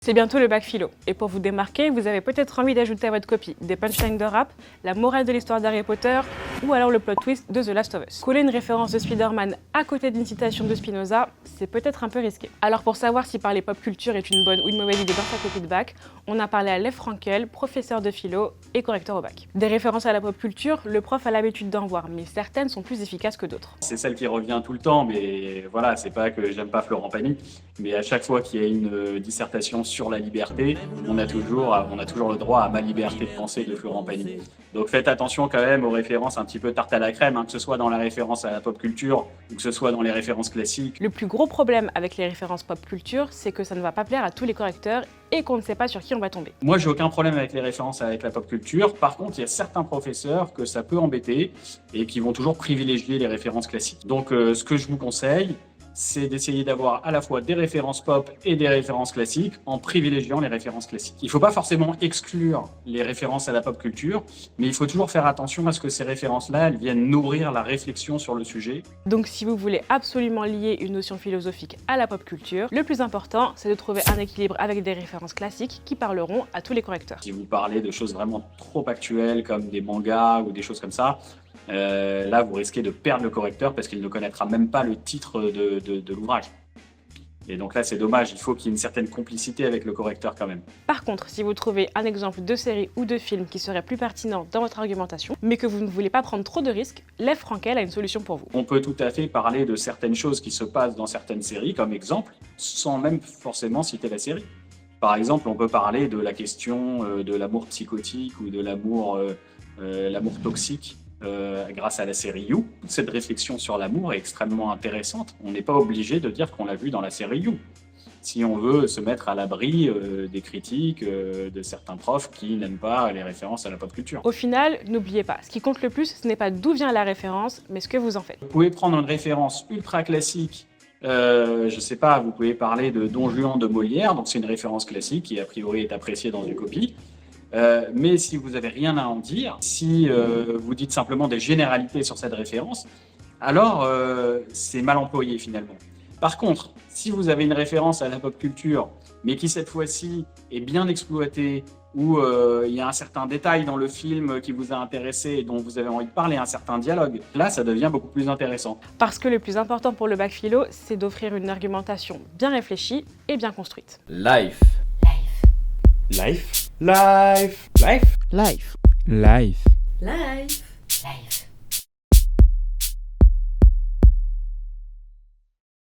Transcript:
C'est bientôt le bac philo, et pour vous démarquer, vous avez peut-être envie d'ajouter à votre copie des punchlines de rap, la morale de l'histoire d'Harry Potter, ou alors le plot twist de The Last of Us. Coller une référence de Spider-Man à côté d'une citation de Spinoza, c'est peut-être un peu risqué. Alors pour savoir si parler pop culture est une bonne ou une mauvaise idée dans sa copie de bac, on a parlé à Lev Frankel, professeur de philo et correcteur au bac. Des références à la pop culture, le prof a l'habitude d'en voir, mais certaines sont plus efficaces que d'autres. C'est celle qui revient tout le temps, mais voilà, c'est pas que j'aime pas Florent Pagny, mais à chaque fois qu'il y a une dissertation sur la liberté, on a toujours le droit à ma liberté de penser de Florent Pagny. Donc faites attention quand même aux références un petit peu tarte à la crème, hein, que ce soit dans la référence à la pop culture ou que ce soit dans les références classiques. Le plus gros problème avec les références pop culture, c'est que ça ne va pas plaire à tous les correcteurs et qu'on ne sait pas sur qui on va tomber. Moi, j'ai aucun problème avec les références avec la pop culture. Par contre, il y a certains professeurs que ça peut embêter et qui vont toujours privilégier les références classiques. Donc, ce que je vous conseille, c'est d'essayer d'avoir à la fois des références pop et des références classiques en privilégiant les références classiques. Il ne faut pas forcément exclure les références à la pop culture, mais il faut toujours faire attention à ce que ces références-là, elles viennent nourrir la réflexion sur le sujet. Donc si vous voulez absolument lier une notion philosophique à la pop culture, le plus important, c'est de trouver un équilibre avec des références classiques qui parleront à tous les correcteurs. Si vous parlez de choses vraiment trop actuelles, comme des mangas ou des choses comme ça, là, vous risquez de perdre le correcteur parce qu'il ne connaîtra même pas le titre de l'ouvrage. Et donc là, c'est dommage, il faut qu'il y ait une certaine complicité avec le correcteur quand même. Par contre, si vous trouvez un exemple de série ou de film qui serait plus pertinent dans votre argumentation, mais que vous ne voulez pas prendre trop de risques, Lev Frankel a une solution pour vous. On peut tout à fait parler de certaines choses qui se passent dans certaines séries, comme exemple, sans même forcément citer la série. Par exemple, on peut parler de la question de l'amour psychotique ou de l'amour toxique. Grâce à la série You. Cette réflexion sur l'amour est extrêmement intéressante. On n'est pas obligé de dire qu'on l'a vu dans la série You. Si on veut se mettre à l'abri des critiques de certains profs qui n'aiment pas les références à la pop culture. Au final, n'oubliez pas, ce qui compte le plus, ce n'est pas d'où vient la référence, mais ce que vous en faites. Vous pouvez prendre une référence ultra classique. Je sais pas, vous pouvez parler de Don Juan de Molière, donc c'est une référence classique qui a priori est appréciée dans une copie. Mais si vous n'avez rien à en dire, si vous dites simplement des généralités sur cette référence, alors c'est mal employé finalement. Par contre, si vous avez une référence à la pop culture, mais qui cette fois-ci est bien exploitée, où il y a un certain détail dans le film qui vous a intéressé et dont vous avez envie de parler, un certain dialogue, là ça devient beaucoup plus intéressant. Parce que le plus important pour le bac philo, c'est d'offrir une argumentation bien réfléchie et bien construite. Life. Life. Life. Life. Life. Life. Life. Life.